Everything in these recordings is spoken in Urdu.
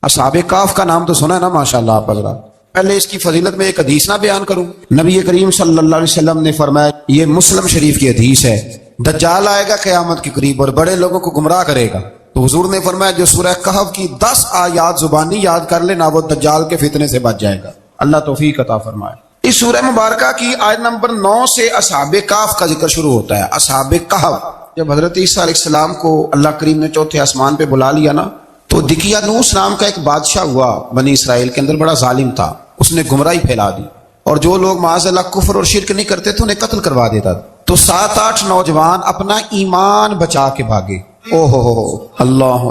اصحاب کہف کا نام تو سنا ہے نا ماشاءاللہ آپ حضرات. پہلے اس کی فضیلت میں ایک حدیث نہ بیان کروں. نبی کریم صلی اللہ علیہ وسلم نے فرمایا، یہ مسلم شریف کی حدیث ہے، دجال آئے گا قیامت کے قریب اور بڑے لوگوں کو گمراہ کرے گا. تو حضور نے فرمایا جو سورہ کہف کی 10 آیات زبانی یاد کر لینا وہ دجال کے فتنے سے بچ جائے گا. اللہ توفیق عطا فرمائے. اس سورہ مبارکہ کی آیت نمبر 9 سے اصحاب کہف کا ذکر شروع ہوتا ہے. اصحاب کہف، جب حضرت عیسیٰ علیہ السلام کو اللہ کریم نے چوتھے آسمان پہ بلا لیا نا، تو دقیانوس نام کا ایک بادشاہ ہوا بنی اسرائیل کے اندر، بڑا ظالم تھا. اس نے گمراہی پھیلا دی اور جو لوگ معاذ اللہ کفر اور شرک نہیں کرتے تھے انہیں قتل کروا دیتا تھا. تو 7-8 نوجوان اپنا ایمان بچا کے بھاگے. او ہو اللہ،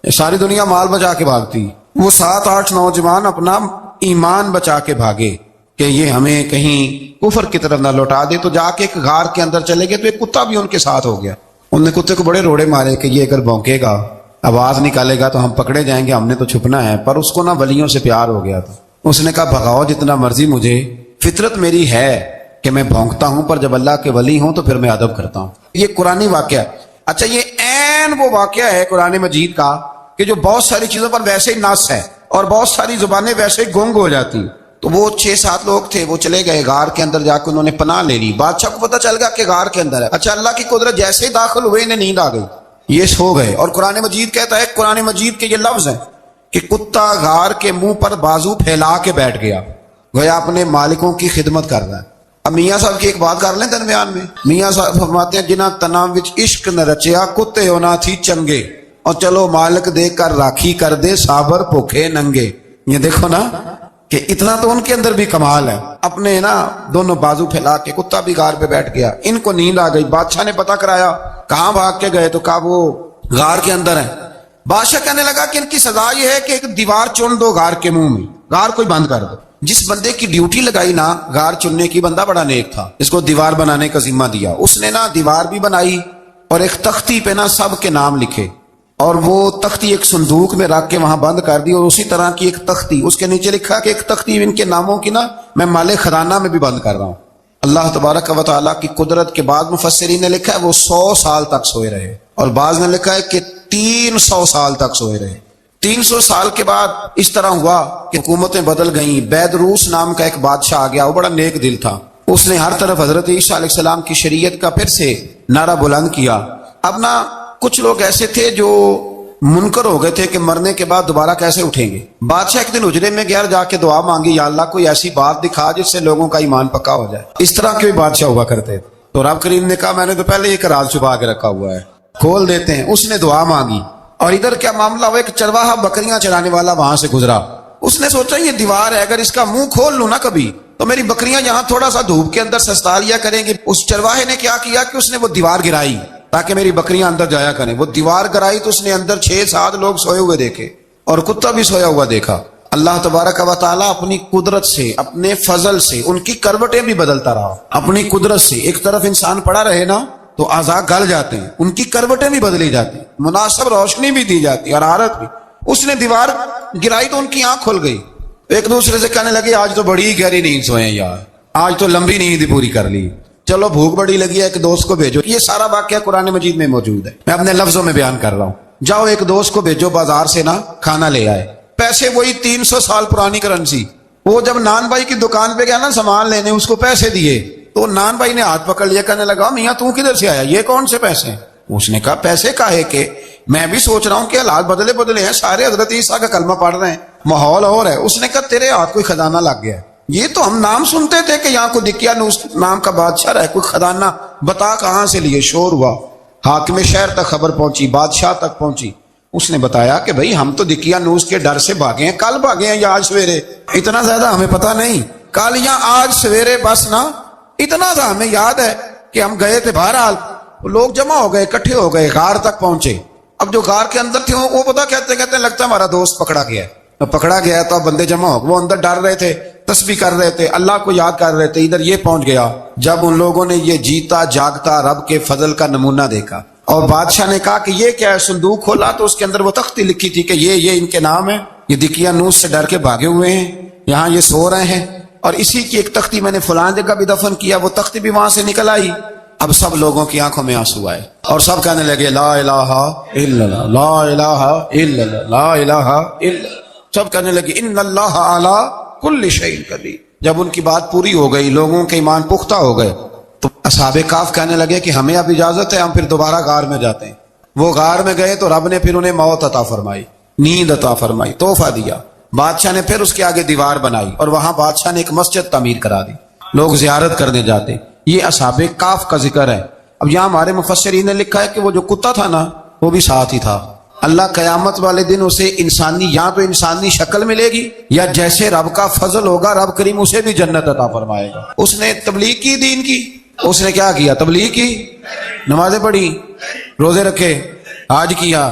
ساری دنیا مال بچا کے بھاگتی، وہ 7-8 نوجوان اپنا ایمان بچا کے بھاگے کہ یہ ہمیں کہیں کفر کی طرف نہ لوٹا دے. تو جا کے ایک غار کے اندر چلے گئے تو ایک کتا بھی ان کے ساتھ ہو گیا. انہوں نے کتے کو بڑے روڑے مارے کہ یہ اگر بھونکے گا، آواز نکالے گا تو ہم پکڑے جائیں گے، ہم نے تو چھپنا ہے. پر اس کو نا ولیوں سے پیار ہو گیا تھا. اس نے کہا بھگاؤ جتنا مرضی مجھے، فطرت میری ہے کہ میں بھونکتا ہوں، پر جب اللہ کے ولی ہوں تو پھر میں ادب کرتا ہوں. یہ قرآنی واقعہ ہے. اچھا، یہ عین وہ واقعہ ہے قرآن مجید کا کہ جو بہت ساری چیزوں پر ویسے ہی نص ہے اور بہت ساری زبانیں ویسے ہی گونگ ہو جاتی. تو وہ 6-7 لوگ تھے، وہ چلے گئے غار کے اندر، جا کے انہوں نے پناہ لے لی. بادشاہ کو پتہ چل گیا کہ غار کے اندر ہے. اچھا، اللہ کی قدرت، جیسے ہی داخل ہوئے انہیں نیند آ گئی، یہ سو گئے. اور قرآن مجید کہتا ہے، قرآن مجید کے یہ لفظ ہیں کہ کتا غار کے منہ پر بازو پھیلا کے بیٹھ گیا، گویا اپنے مالکوں کی خدمت کر رہا ہے. اب میاں صاحب کی ایک بات کر لیں درمیان میں. میاں صاحب فرماتے ہیں جنہ تنام وچ عشق نہ رچیا، کتے ہونا تھی چنگے، اور چلو مالک دے کر راکھی کر دے، صابر بھوکے ننگے. یہ دیکھو نا کہ اتنا تو ان کے اندر بھی کمال ہے. اپنے نا دونوں بازو پھیلا کے کتا بھی غار پہ بیٹھ گیا. ان کو نیند آ گئی. بادشاہ نے پتہ کرایا کہاں بھاگ کے گئے، تو کہا وہ غار کے اندر ہے. بادشاہ کہنے لگا کہ ان کی سزا یہ ہے کہ ایک دیوار چن دو غار کے منہ میں، غار کوئی بند کر دو. جس بندے کی ڈیوٹی لگائی نا غار چننے کی، بندہ بڑا نیک تھا، اس کو دیوار بنانے کا ذمہ دیا. اس نے نا دیوار بھی بنائی اور ایک تختی پہ نا سب کے نام لکھے، اور وہ تختی ایک صندوق میں رکھ کے وہاں بند کر دی. اور اسی طرح کی ایک تختی اس کے نیچے لکھا کہ ایک تختی ان کے ناموں کی نا میں مال خزانہ میں بھی بند کر رہا ہوں. اللہ تبارک و تعالیٰ کی قدرت کے بعد مفسرین نے لکھا ہے وہ 100 سال تک سوئے رہے، اور بعض نے لکھا ہے کہ 300 سال تک سوئے رہے. 300 سال کے بعد اس طرح ہوا کہ حکومتیں بدل گئیں. بیدروس نام کا ایک بادشاہ آ گیا، وہ بڑا نیک دل تھا. اس نے ہر طرف حضرت عیسیٰ علیہ السلام کی شریعت کا پھر سے نعرہ بلند کیا. اب نا کچھ لوگ ایسے تھے جو منکر ہو گئے تھے کہ مرنے کے بعد دوبارہ کیسے اٹھیں گے. بادشاہ ایک دن حجرے میں گیا، جا کے دعا مانگی، یا اللہ کوئی ایسی بات دکھا جس سے لوگوں کا ایمان پکا ہو جائے. اس طرح کے بھی بادشاہ ہوا کرتے تھے. تو رب کریم نے کہا میں نے تو پہلے ایک راز چھپا کے رکھا ہوا ہے، کھول دیتے ہیں. اس نے دعا مانگی، اور ادھر کیا معاملہ ہوا، ایک چرواہا بکریاں چرانے والا وہاں سے گزرا. اس نے سوچا یہ دیوار ہے، اگر اس کا منہ کھول لوں نا کبھی تو میری بکریاں یہاں تھوڑا سا دھوپ کے اندر سستا لیا کریں گی. اس چرواہے نے کیا کیا کہ اس نے وہ دیوار گرائی تاکہ میری بکریاں اندر جایا کریں. وہ دیوار گرائی تو اس نے اندر 6-7 لوگ سوئے ہوئے دیکھے اور کتا بھی سویا ہوا دیکھا. اللہ تبارک و تعالیٰ اپنی قدرت سے، اپنے فضل سے ان کی کروٹیں بھی بدلتا رہا. اپنی قدرت سے ایک طرف انسان پڑا رہے نا تو اعضاء گل جاتے ہیں، ان کی کروٹیں بھی بدلی جاتی، مناسب روشنی بھی دی جاتی اور حرارت بھی. اس نے دیوار گرائی تو ان کی آنکھ کھل گئی. ایک دوسرے سے کہنے لگے آج تو بڑی گہری نیند سوئے ہیں یار، آج تو لمبی نیند پوری کر لی، چلو بھوک بڑی لگی ہے ایک دوست کو بھیجو. یہ سارا واقعہ قرآن مجید میں موجود ہے، میں اپنے لفظوں میں بیان کر رہا ہوں. جاؤ ایک دوست کو بھیجو بازار سے نا کھانا لے آئے. پیسے وہی 300 سال پرانی کرنسی. وہ جب نان بھائی کی دکان پہ گیا نا سامان لینے، اس کو پیسے دیے تو نان بھائی نے ہاتھ پکڑ لیا، کہنے لگا میاں تو کدھر سے آیا، یہ کون سے پیسے ہیں؟ اس نے کہا پیسے کاہے کے، میں بھی سوچ رہا ہوں کہ حالات بدلے ہیں، سارے حضرت عیسیٰ کا کلمہ پڑھ رہے ہیں، ماحول اور ہے. اس نے کہا تیرے ہاتھ کوئی خزانہ لگ گیا ہے. یہ تو ہم نام سنتے تھے کہ یہاں کو دقیانوس نام کا بادشاہ رہے، کوئی خزانہ بتا کہاں سے لیے. شور ہوا، حاکم شہر تک خبر پہنچی، بادشاہ تک پہنچی. اس نے بتایا کہ بھائی ہم تو دقیانوس کے ڈر سے بھاگے ہیں، کل بھاگے ہیں یا آج سویرے، اتنا زیادہ ہمیں پتہ نہیں، کل یا آج سویرے بس نا اتنا سا ہمیں یاد ہے کہ ہم گئے تھے. بہرحال لوگ جمع ہو گئے، اکٹھے ہو گئے، غار تک پہنچے. اب جو غار کے اندر تھے وہ پتہ کہتے لگتا ہمارا دوست پکڑا گیا ہے. پکڑا گیا تو اب بندے جمع ہو گئے، وہ اندر ڈر رہے تھے، تسبیح کر رہے تھے، اللہ کو یاد کر رہے تھے. ادھر یہ پہنچ گیا جب ان لوگوں نے یہ جیتا جاگتا رب کے فضل کا نمونہ دیکھا. اور بادشاہ نے کہا کہ یہ کیا ہے. صندوق کھولا تو اس کے اندر وہ تختی لکھی تھی کہ یہ ان کے نام ہے، یہ دقیانوس سے ڈر کے بھاگے ہوئے ہیں، یہاں یہ سو رہے ہیں، اور اسی کی ایک تختی میں نے فلاں جگہ بھی دفن کیا. وہ تختی بھی وہاں سے نکل آئی. اب سب لوگوں کی آنکھوں میں آنسو آئے اور سب کہنے لگے لا الہ الا اللہ، لا الہ الا اللہ، لا الہ الا اللہ. سب کہنے لگے ان اللہ علی کل شیء قدیر۔ جب ان کی بات پوری ہو گئی، لوگوں کے ایمان پختہ ہو گئے، تو اصحاب کہف کہنے لگے کہ ہمیں اب اجازت ہے، ہم پھر دوبارہ غار میں جاتے ہیں۔ وہ غار میں گئے تو رب نے پھر انہیں موت عطا فرمائی، نیند عطا فرمائی، تحفہ دیا۔ بادشاہ نے پھر اس کے آگے دیوار بنائی اور وہاں بادشاہ نے ایک مسجد تعمیر کرا دی، لوگ زیارت کرنے جاتے۔ یہ اصحاب کہف کا ذکر ہے۔ اب یہاں ہمارے مفسرین نے لکھا ہے کہ وہ جو کتا تھا نا، وہ بھی ساتھ ہی تھا۔ اللہ قیامت والے دن اسے انسانی، یا تو انسانی شکل ملے گی، یا جیسے رب کا فضل ہوگا رب کریم اسے بھی جنت عطا فرمائے گا۔ اس نے تبلیغ کی دین کی، اس نے کیا کیا؟ تبلیغ کی، نمازیں پڑھی، روزے رکھے، حج کیا،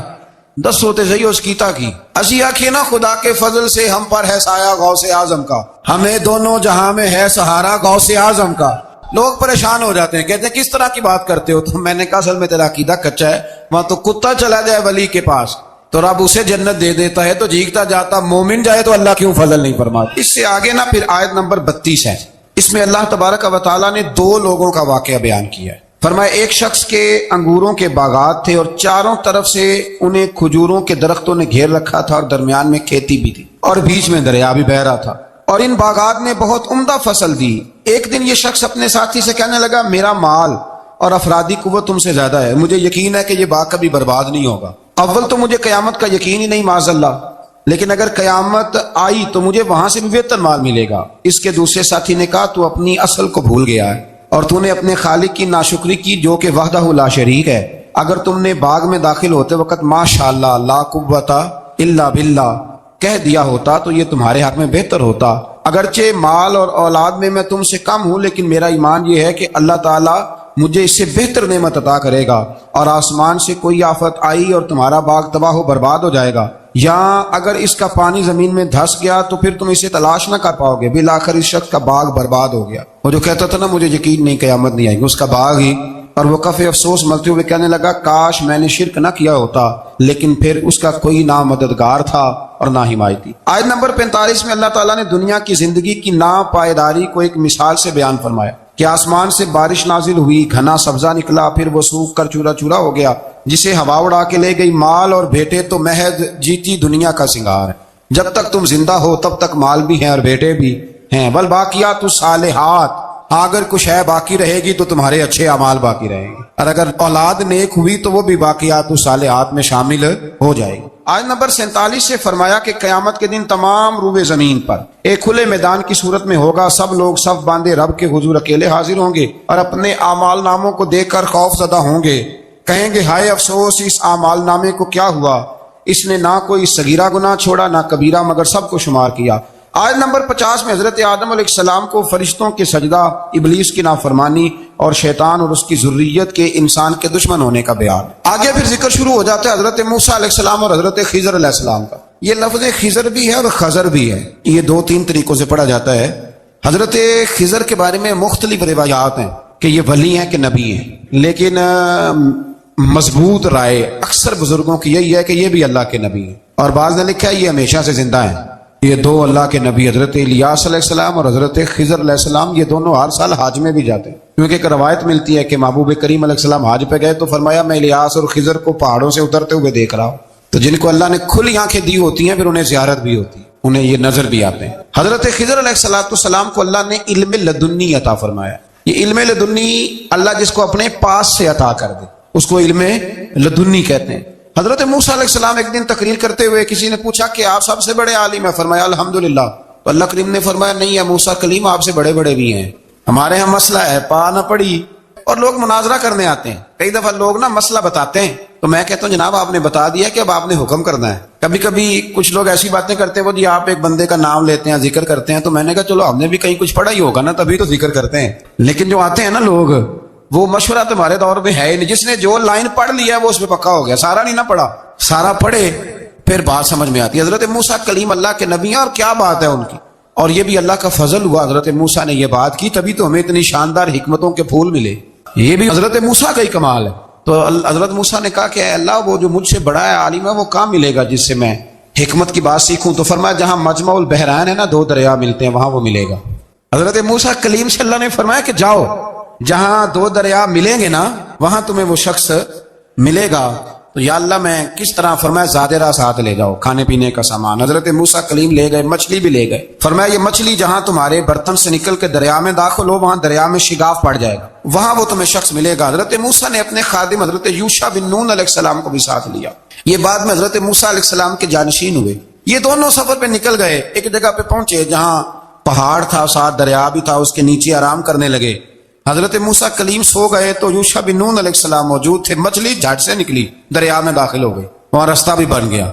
10 ہوتے صحیح اس کیتا کی۔ اسی آنکھیں نا خدا کے فضل سے ہم پر ہے سایہ غوث اعظم کا، ہمیں دونوں جہاں میں ہے سہارا غوث اعظم کا۔ لوگ پریشان ہو جاتے ہیں، کہتے ہیں کس طرح کی بات کرتے ہو؟ تو میں نے کہا اصل میں تیرا عقیدہ کچا ہے۔ وہاں تو کتا چلا جائے ولی کے پاس تو رب اسے جنت دے دیتا ہے، تو جھیکتا جاتا مومن جائے تو اللہ کیوں فضل نہیں فرماتا؟ اس سے آگے نا پھر آیت نمبر 32 ہے، اس میں اللہ تبارک و تعالیٰ نے 2 لوگوں کا واقعہ بیان کیا ہے۔ فرمایا ایک شخص کے انگوروں کے باغات تھے اور چاروں طرف سے انہیں کھجوروں کے درختوں نے گھیر رکھا تھا، اور درمیان میں کھیتی بھی تھی، اور بیچ میں دریا بھی بہہ رہا تھا، اور ان باغات نے بہت عمدہ فصل دی۔ ایک دن یہ شخص اپنے ساتھی سے کہنے لگا میرا مال اور افرادی قوت تم سے زیادہ ہے، مجھے یقین ہے کہ یہ باغ کبھی برباد نہیں ہوگا۔ اول تو مجھے قیامت کا یقین ہی نہیں معاذ اللہ، لیکن اگر قیامت آئی تو مجھے وہاں سے بھی بہتر مال ملے گا۔ اس کے دوسرے ساتھی نے کہا تو اپنی اصل کو بھول گیا ہے، اور تو نے اپنے خالق کی ناشکری کی جو کہ وحدہ لا شریک ہے۔ اگر تم نے باغ میں داخل ہوتے وقت ماشاءاللہ لا قوت الا باللہ کہہ دیا ہوتا تو یہ تمہارے حق میں بہتر ہوتا۔ اگرچہ مال اور اولاد میں تم سے کم ہوں، لیکن میرا ایمان یہ ہے کہ اللہ تعالیٰ مجھے اس سے بہتر نعمت عطا کرے گا، اور آسمان سے کوئی آفت آئی اور تمہارا باغ تباہ و برباد ہو جائے گا، یا اگر اس کا پانی زمین میں دھس گیا تو پھر تم اسے تلاش نہ کر پاؤ گے۔ بالآخر اس شخص کا باغ برباد ہو گیا۔ وہ جو کہتا تھا نا مجھے یقین نہیں قیامت نہیں آئے گی، اس کا باغ ہی، اور وہ کفِ افسوس ملتے ہوئے کہنے لگا کاش میں نے شرک نہ کیا ہوتا، لیکن پھر اس کا کوئی نہ مددگار تھا اور نہ حمایتی۔ آیت نمبر 45 میں اللہ تعالیٰ نے دنیا کی زندگی کی ناپائیداری کو ایک مثال سے بیان فرمایا کہ آسمان سے بارش نازل ہوئی، گھنا سبزہ نکلا، پھر وہ سوکھ کر چورا چورا ہو گیا، جسے ہوا اڑا کے لے گئی۔ مال اور بیٹے تو محض جیتی دنیا کا سنگار ہے، جب تک تم زندہ ہو تب تک مال بھی ہیں اور بیٹے بھی ہیں۔ والباقیات الصالحات، اگر کچھ ہے باقی رہے گی تو تمہارے اچھے اعمال باقی رہیں گے، اور اگر اولاد نیک ہوئی تو وہ بھی باقیات الصالحات میں شامل ہو جائے گی۔ آیت نمبر 47 سے فرمایا کہ قیامت کے دن تمام روئے زمین پر ایک کھلے میدان کی صورت میں ہوگا، سب لوگ صف باندھے رب کے حضور اکیلے حاضر ہوں گے، اور اپنے اعمال ناموں کو دیکھ کر خوف زدہ ہوں گے، کہیں گے ہائے افسوس اس اعمال نامے کو کیا ہوا، اس نے نہ کوئی صغیرہ گناہ چھوڑا نہ کبیرہ، مگر سب کو شمار کیا۔ آیت نمبر 50 میں حضرت آدم علیہ السلام کو فرشتوں کے سجدہ، ابلیس کی نافرمانی اور شیطان اور اس کی ذریت کے انسان کے دشمن ہونے کا بیان۔ آگے پھر ذکر شروع ہو جاتا ہے حضرت موسیٰ علیہ السلام اور حضرت خضر علیہ السلام کا۔ یہ لفظ خضر بھی ہے اور خضر بھی ہے، یہ 2-3 طریقوں سے پڑھا جاتا ہے۔ حضرت خضر کے بارے میں مختلف روایات ہیں کہ یہ ولی ہیں کہ نبی ہیں، لیکن مضبوط رائے اکثر بزرگوں کی یہی ہے کہ یہ بھی اللہ کے نبی ہیں، اور بعض نے لکھا ہے یہ ہمیشہ سے زندہ ہیں۔ یہ 2 اللہ کے نبی حضرت الیاس علیہ السلام اور حضرت خضر علیہ السلام، یہ دونوں ہر سال حج میں بھی جاتے ہیں، کیونکہ ایک روایت ملتی ہے کہ محبوب کریم علیہ السلام حج پہ گئے تو فرمایا میں الیاس اور خضر کو پہاڑوں سے اترتے ہوئے دیکھ رہا ہوں۔ تو جن کو اللہ نے کھلی آنکھیں دی ہوتی ہیں پھر انہیں زیارت بھی ہوتی ہے، انہیں یہ نظر بھی آتے ہیں۔ حضرت خضر علیہ السلام کو اللہ نے علم لدنی عطا فرمایا۔ یہ علم لدنی اللہ جس کو اپنے پاس سے عطا کر دے اس کو علم لدنی کہتے ہیں۔ حضرت موسیٰ علیہ السلام ایک دن تقریر کرتے ہوئے کسی نے پوچھا کہ آپ سب سے بڑے عالم ہیں، فرمایا الحمدللہ۔ تو اللہ کریم نے فرمایا نہیں ہے موسیٰ کلیم آپ سے بڑے بڑے بھی ہیں، ہمارے ہاں مسئلہ ہے پا نہ پڑی، اور لوگ مناظرہ کرنے آتے ہیں۔ کئی دفعہ لوگ نا مسئلہ بتاتے ہیں تو میں کہتا ہوں جناب آپ نے بتا دیا کہ اب آپ نے حکم کرنا ہے۔ کبھی کبھی کچھ لوگ ایسی باتیں کرتے ہیں وہ جی آپ ایک بندے کا نام لیتے ہیں ذکر کرتے ہیں، تو میں نے کہا چلو ہم نے بھی کہیں کچھ پڑھا ہی ہوگا نا تبھی تو ذکر کرتے ہیں، لیکن جو آتے ہیں نا لوگ وہ مشورہ تمہارے دور میں ہے ہی نہیں، جس نے جو لائن پڑھ لیا ہے وہ اس پہ پکا ہو گیا، سارا نہیں نہ پڑھا، سارا پڑھے پھر بات سمجھ میں آتی ہے۔ حضرت موسیٰ کلیم اللہ کے نبی ہیں، اور کیا بات ہے ان کی، اور یہ بھی اللہ کا فضل ہوا حضرت موسیٰ نے یہ بات کی تبھی تو ہمیں اتنی شاندار حکمتوں کے پھول ملے، یہ بھی حضرت موسیٰ کا ہی کمال ہے۔ تو حضرت موسیٰ نے کہا کہ اے اللہ وہ جو مجھ سے بڑا ہے عالم ہے وہ کہاں ملے گا جس سے میں حکمت کی بات سیکھوں؟ تو فرمایا جہاں مجمع البحرین ہے نا 2 دریا ملتے ہیں وہاں وہ ملے گا۔ حضرت موسیٰ کلیم سے اللہ نے فرمایا کہ جاؤ جہاں 2 دریا ملیں گے نا وہاں تمہیں وہ شخص ملے گا، تو یا اللہ میں کس طرح؟ فرمایا زادرہ ساتھ لے جاؤ، کھانے پینے کا سامان۔ حضرت موسیٰ کلیم لے گئے، مچھلی بھی لے گئے۔ فرمایا یہ مچھلی جہاں تمہارے برتن سے نکل کے دریا میں داخل ہو، وہاں دریا میں شگاف پڑ جائے گا، وہاں وہ تمہیں شخص ملے گا۔ حضرت موسیٰ نے اپنے خادم حضرت یوشع بن نون علیہ السلام کو بھی ساتھ لیا۔ یہ بعد میں حضرت موسیٰ علیہ السلام کے جانشین ہوئے۔ یہ دونوں سفر پہ نکل گئے، ایک جگہ پہ پہنچے جہاں پہاڑ تھا، ساتھ دریا بھی تھا، اس کے نیچے آرام کرنے لگے۔ حضرت موسیٰ کلیم سو گئے تو یوشع بن نون علیہ السلام موجود تھے، مچھلی جھٹ سے نکلی، دریا میں داخل ہو گئی، وہاں راستہ بھی بن گیا۔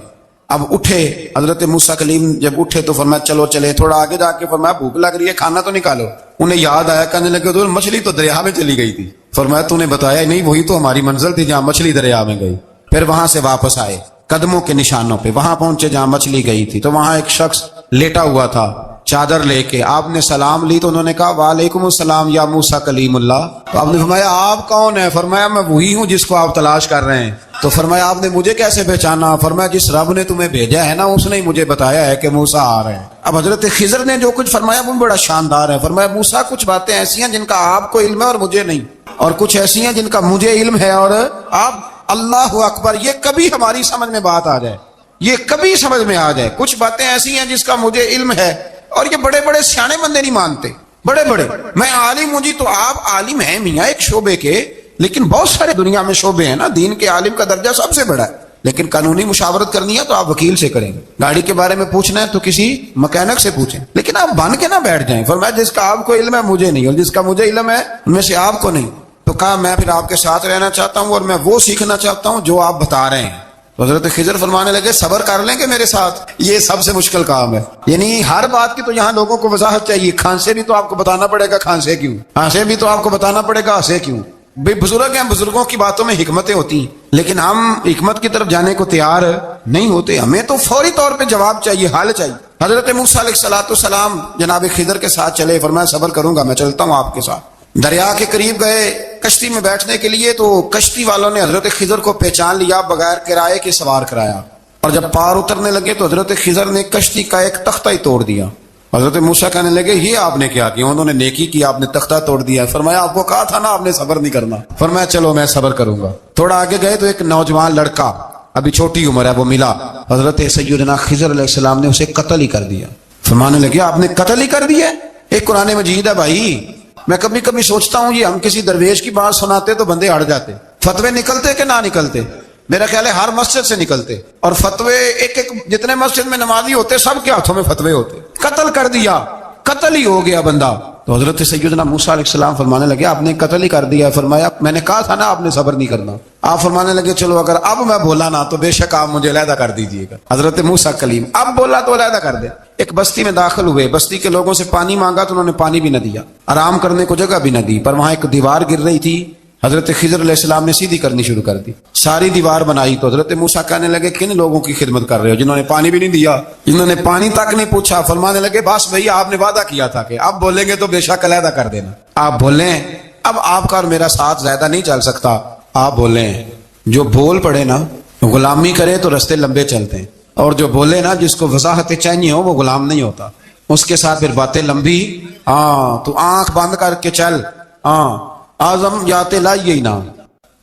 اب اٹھے حضرت موسیٰ کلیم، جب اٹھے تو فرمایا چلو چلے، تھوڑا آگے جا کے فرمایا بھوک لگ رہی ہے، کھانا تو نکالو۔ انہیں یاد آیا، کہنے لگے تو مچھلی تو دریا میں چلی گئی تھی۔ فرمایا تو نے بتایا نہیں، وہی تو ہماری منزل تھی جہاں مچھلی دریا میں گئی۔ پھر وہاں سے واپس آئے قدموں کے نشانوں پہ، وہاں پہنچے جہاں مچھلی گئی تھی، تو وہاں ایک شخص لیٹا ہوا تھا چادر لے کے۔ آپ نے سلام لی تو انہوں نے کہا وعلیکم السلام یا موسیٰ کلیم اللہ۔ تو آپ نے فرمایا آپ کون ہیں؟ فرمایا میں وہی ہوں جس کو آپ تلاش کر رہے ہیں۔ تو فرمایا آپ نے مجھے کیسے پہچانا؟ فرمایا جس رب نے تمہیں بھیجا ہے نا، اس نے ہی مجھے بتایا ہے کہ موسیٰ آ رہے ہیں۔ اب حضرت خضر نے جو کچھ فرمایا وہ بڑا شاندار ہے۔ فرمایا موسیٰ کچھ باتیں ایسی ہیں جن کا آپ کو علم ہے اور مجھے نہیں، اور کچھ ایسی ہیں جن کا مجھے علم ہے اور آپ۔ اللہ اکبر، یہ کبھی ہماری سمجھ میں بات آ جائے، یہ کبھی سمجھ میں آ جائے، کچھ باتیں ایسی ہیں جس کا مجھے علم ہے، اور یہ بڑے بڑے سیانے بندے نہیں مانتے، بڑے بڑے میں عالم ہوں جی، تو آپ عالم ہیں میاں ایک شعبے کے، لیکن بہت سارے دنیا میں شعبے ہیں نا، دین کے عالم کا درجہ سب سے بڑا ہے، لیکن قانونی مشاورت کرنی ہے تو آپ وکیل سے کریں گے، گاڑی کے بارے میں پوچھنا ہے تو کسی مکینک سے پوچھیں، لیکن آپ بن کے نہ بیٹھ جائیں۔ فرمایا جس کا آپ کو علم ہے مجھے نہیں، اور جس کا مجھے علم ہے ان میں سے آپ کو نہیں۔ تو کہا میں پھر آپ کے ساتھ رہنا چاہتا ہوں اور میں وہ سیکھنا چاہتا ہوں جو آپ بتا رہے ہیں۔ تو حضرت خضر فرمانے لگے صبر کر لیں گے میرے ساتھ، یہ سب سے مشکل کام ہے، یعنی ہر بات کی تو یہاں لوگوں کو وضاحت چاہیے، کھانسے بھی تو آپ کو بتانا پڑے گا کھانسے کیوں، ہنسے بھی تو آپ کو بتانا پڑے گا ہنسے کیوں۔ بے بزرگ ہیں، بزرگوں کی باتوں میں حکمتیں ہوتی ہیں، لیکن ہم حکمت کی طرف جانے کو تیار نہیں ہوتے، ہمیں تو فوری طور پہ جواب چاہیے، حل چاہیے۔ حضرت موسیٰ علیہ السلام جناب خضر کے ساتھ چلے، فرمایا صبر کروں گا، میں چلتا ہوں آپ کے ساتھ۔ دریا کے قریب گئے کشتی میں بیٹھنے کے لیے، تو کشتی والوں نے حضرت خضر کو پہچان لیا، بغیر کرائے کے سوار کرایا، اور جب پار اترنے لگے تو حضرت خضر نے کشتی کا ایک تختہ ہی توڑ دیا۔ حضرت موسیٰ کہنے لگے یہ آپ نے کیا کیا؟ انہوں نے نیکی کی، آپ نے تختہ توڑ دیا۔ فرمایا آپ کو کہا تھا نا آپ نے صبر نہیں کرنا۔ فرمایا چلو میں صبر کروں گا۔ تھوڑا آگے گئے تو ایک نوجوان لڑکا، ابھی چھوٹی عمر ہے، وہ ملا، حضرت سیدنا خضر علیہ السلام نے اسے قتل ہی کر دیا۔ فرمانے لگے آپ نے قتل ہی کر دیا؟ ایک قرآن مجید ہے بھائی، میں کبھی کبھی سوچتا ہوں یہ ہم کسی درویش کی بات سناتے تو بندے ہٹ جاتے، فتوے نکلتے کہ نہ نکلتے؟ میرا خیال ہے ہر مسجد سے نکلتے، اور فتوے ایک ایک جتنے مسجد میں نمازی ہوتے سب کے ہاتھوں میں فتوے ہوتے۔ قتل کر دیا، قتل ہی ہو گیا بندہ۔ تو حضرت سیدنا موسیٰ علیہ السلام فرمانے لگے آپ نے قتل ہی کر دیا۔ فرمایا میں نے کہا تھا نا آپ نے صبر نہیں کرنا۔ آپ فرمانے لگے چلو اگر اب میں بولا نا تو بے شک آپ مجھے علیحدہ کر دیجیے گا۔ حضرت موسیٰ کلیم اب بولا تو علیحدہ کر دے۔ ایک بستی میں داخل ہوئے، بستی کے لوگوں سے پانی مانگا تو انہوں نے پانی بھی نہ دیا، آرام کرنے کو جگہ بھی نہ دی، پر وہاں ایک دیوار گر رہی تھی، حضرت خضر علیہ السلام نے سیدھی کرنی شروع کر دی، ساری دیوار بنائی۔ تو حضرت موسیٰ کہنے لگے کن لوگوں کی خدمت کر رہے ہو جنہوں نے پانی بھی نہیں دیا، جنہوں نے پانی تک نہیں پوچھا؟ فرمانے لگے بس بھیا آپ نے وعدہ کیا تھا کہ اب بولیں گے تو بے شک علیحدہ کر دینا، آپ بولیں، اب آپ کا اور میرا ساتھ زیادہ نہیں چل سکتا، آپ بولیں۔ جو بول پڑے نا غلامی کرے تو رستے لمبے چلتے ہیں، اور جو بولے نا جس کو وضاحت چاہیے ہو وہ غلام نہیں ہوتا، اس کے ساتھ پھر باتیں لمبی۔ ہاں تو آنکھ بند کر کے چل، ہاں آزم جاتے لائیے ہی نہ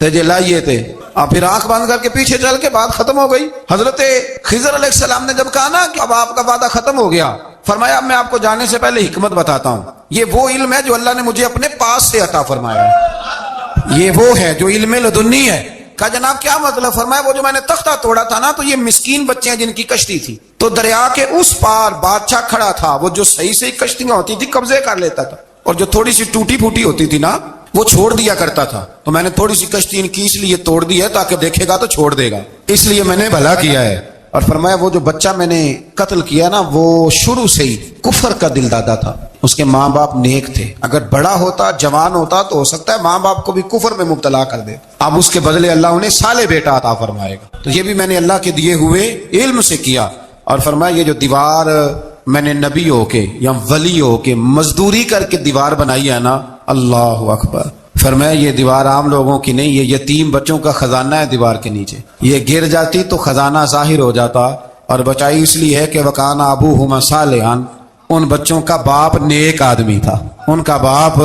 تجھے لائیے تھے، اور پھر آنکھ بند کر کے پیچھے چل کے بات ختم ہو گئی۔ حضرت خضر علیہ السلام نے جب کہا نا کہ اب آپ کا وعدہ ختم ہو گیا، فرمایا اب میں آپ کو جانے سے پہلے حکمت بتاتا ہوں، یہ وہ علم ہے جو اللہ نے مجھے اپنے پاس سے عطا فرمایا ہے، یہ وہ ہے جو علم لدنی ہے۔ کہا جناب کیا مطلب؟ فرمایا وہ جو میں نے تختہ توڑا تھا نا، تو یہ مسکین بچے ہیں جن کی کشتی تھی، تو دریا کے اس پار بادشاہ کھڑا تھا، وہ جو صحیح سے کشتیاں ہوتی تھی قبضے کر لیتا تھا، اور جو تھوڑی سی ٹوٹی پھوٹی ہوتی تھی نا وہ چھوڑ دیا کرتا تھا، تو میں نے تھوڑی سی کشتی ان کی اس لیے توڑ دی ہے تاکہ دیکھے گا تو چھوڑ دے گا، اس لیے میں نے بھلا کیا ہے۔ اور فرمایا وہ جو بچہ میں نے قتل کیا نا وہ شروع سے ہی کفر کا دل دادا تھا، اس کے ماں باپ نیک تھے، اگر بڑا ہوتا جوان ہوتا تو ہو سکتا ہے ماں باپ کو بھی کفر میں مبتلا کر دے، اب اس کے بدلے اللہ انہیں صالح بیٹا عطا فرمائے گا، تو یہ بھی میں نے اللہ کے دیے ہوئے علم سے کیا۔ اور فرمایا یہ جو دیوار میں نے نبی ہو کے یا ولی ہو کے مزدوری کر کے دیوار بنائی ہے نا، اللہ اکبر، فرمایا یہ دیوار عام لوگوں کی نہیں، یہ یتیم بچوں کا خزانہ ہے دیوار کے نیچے، یہ گر جاتی تو خزانہ ظاہر ہو جاتا، اور بچائی اس لیے ہے کہ وکان ابوہما صالحا، ان بچوں کا باپ نیک آدمی تھا، ان کا باپ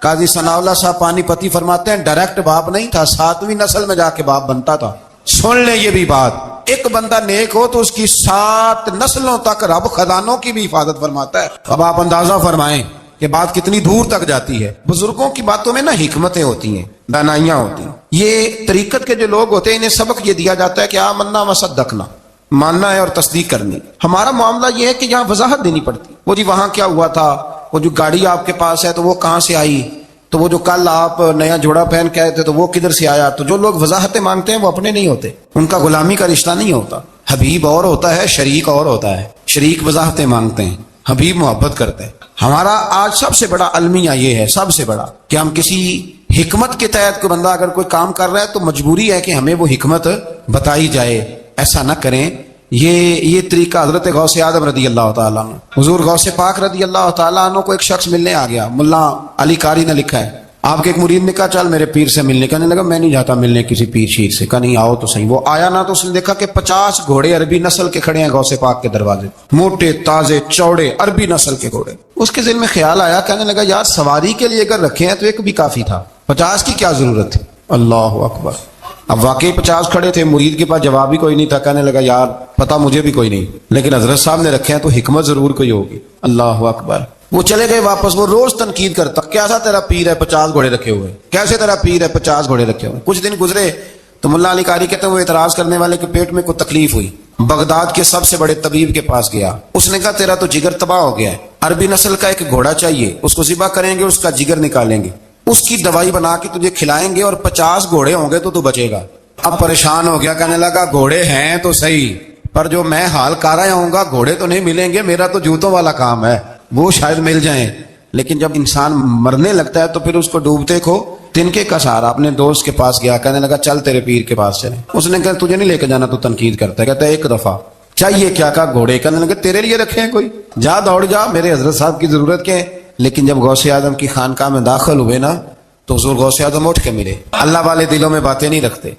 قاضی ثناءاللہ صاحب پانی پتی فرماتے ہیں ڈائریکٹ باپ نہیں تھا، 7ویں نسل میں جا کے باپ بنتا تھا۔ سن لیں یہ بھی بات، ایک بندہ نیک ہو تو اس کی 7 نسلوں تک رب خزانوں کی بھی حفاظت فرماتا ہے۔ اب آپ اندازہ فرمائیں کہ بات کتنی دور تک جاتی ہے۔ بزرگوں کی باتوں میں نا حکمتیں ہوتی ہیں، دانائیاں ہوتی ہیں۔ یہ طریقت کے جو لوگ ہوتے ہیں انہیں سبق یہ دیا جاتا ہے کہ آمنا وصدقنا، ماننا ہے اور تصدیق کرنی۔ ہمارا معاملہ یہ ہے کہ یہاں وضاحت دینی پڑتی، وہ جی وہاں کیا ہوا تھا، وہ جو گاڑی آپ کے پاس ہے تو وہ کہاں سے آئی، تو وہ جو کل آپ نیا جوڑا پہن کے آئے تھے تو وہ کدھر سے آیا۔ تو جو لوگ وضاحتیں مانگتے ہیں وہ اپنے نہیں ہوتے، ان کا غلامی کا رشتہ نہیں ہوتا۔ حبیب اور ہوتا ہے، شریک اور ہوتا ہے۔ شریک وضاحتیں مانگتے ہیں، حبیب محبت کرتے ہیں۔ ہمارا آج سب سے بڑا المیہ یہ ہے، سب سے بڑا، کہ ہم کسی حکمت کے تحت کوئی بندہ اگر کوئی کام کر رہا ہے تو مجبوری ہے کہ ہمیں وہ حکمت بتائی جائے۔ ایسا نہ کریں۔ یہ طریقہ حضرت غوث اعظم رضی اللہ تعالیٰ عنہ، حضور غوث پاک رضی اللہ تعالیٰ عنہ کو ایک شخص ملنے آ گیا۔ ملا علی قاری نے لکھا ہے، آپ کے ایک مرید نے کہا چل میرے پیر سے ملنے، کہنے لگا میں نہیں جاتا ملنے کسی پیر شیر سے۔ کہا نہیں آؤ تو صحیح۔ وہ آیا نا تو اس نے دیکھا کہ 50 گھوڑے عربی نسل کے کھڑے ہیں غوث پاک کے دروازے، موٹے تازے چوڑے عربی نسل کے گھوڑے۔ اس کے ذہن میں خیال آیا، کہنے لگا یار سواری کے لیے اگر رکھے ہیں تو ایک بھی کافی تھا، 50 کی کیا ضرورت ہے۔ اللہ اکبر۔ اب واقعی 50 کھڑے تھے، مرید کے پاس جواب ہی کوئی نہیں تھا۔ کہنے لگا یار پتہ مجھے بھی کوئی نہیں، لیکن حضرت صاحب نے رکھے ہیں تو حکمت ضرور کوئی ہوگی۔ اللہ اکبر۔ وہ چلے گئے واپس۔ وہ روز تنقید کرتا، کیسا تیرا پیر ہے 50 گھوڑے رکھے ہوئے، کیسے تیرا پیر ہے 50 گھوڑے رکھے ہوئے۔ کچھ دن گزرے تو ملا علی قاری کہتے ہیں وہ اعتراض کرنے والے کے پیٹ میں کوئی تکلیف ہوئی، بغداد کے سب سے بڑے طبیب کے پاس گیا۔ اس نے کہا تیرا تو جگر تباہ ہو گیا ہے، عربی نسل کا ایک گھوڑا چاہیے، اس کو ذبح کریں گے، اس کا جگر نکالیں گے، اس کی دوائی بنا کے تجھے کھلائیں گے اور 50 گھوڑے ہوں گے تو بچے گا۔ اب پریشان ہو گیا، کہنے لگا گھوڑے ہیں تو صحیح، پر جو میں حال کر رہا ہوں گا گھوڑے تو نہیں ملیں گے، میرا تو جوتوں والا کام ہے، وہ شاید مل جائیں۔ لیکن جب انسان مرنے لگتا ہے تو پھر اس کو ڈوبتے کو تنکے کا سہارا۔ اپنے دوست کے پاس گیا، کہنے لگا چل تیرے پیر کے پاس چلیں۔ اس نے کہا تجھے نہیں لے کے جانا، تو تنقید کرتا ہے۔ کہتا ہے ایک دفعہ چاہیے کیا، کہا گھوڑے۔ کہنے لگا تیرے لیے رکھے ہیں کوئی، جا دوڑ جا، میرے حضرت صاحب کی ضرورت کیا ہے۔ لیکن جب غوث اعظم کی خانقاہ میں داخل ہوئے نا تو حضور غوث اعظم اٹھ کے ملے۔ اللہ والے دلوں میں باتیں نہیں رکھتے،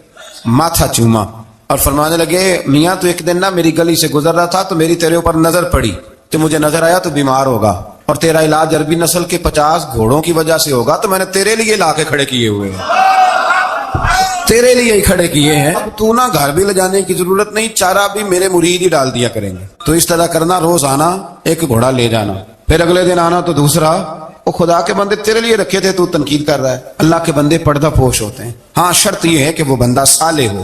ماتھا چوما اور فرمانے لگے میاں تو ایک دن نا میری گلی سے گزر رہا تھا تو میری تیرے اوپر نظر پڑی، تو مجھے نظر آیا تو بیمار ہوگا اور تیرا علاج عربی نسل کے 50 گھوڑوں کی وجہ سے ہوگا، تو میں نے تیرے لیے لا کے کھڑے کیے ہوئے ہیں، تیرے لیے ہی کھڑے کیے ہیں۔ اب تو نا گھر بھی لے جانے کی ضرورت نہیں، چارہ بھی میرے مرید ہی ڈال دیا کریں گے۔ تو اس طرح کرنا، روز آنا ایک گھوڑا لے جانا، پھر اگلے دن آنا تو دوسرا۔ وہ خدا کے بندے تیرے لیے رکھے تھے، تو تنقید کر رہا ہے۔ اللہ کے بندے پردہ پوش ہوتے ہیں۔ ہاں شرط یہ ہے کہ وہ بندہ صالح ہو۔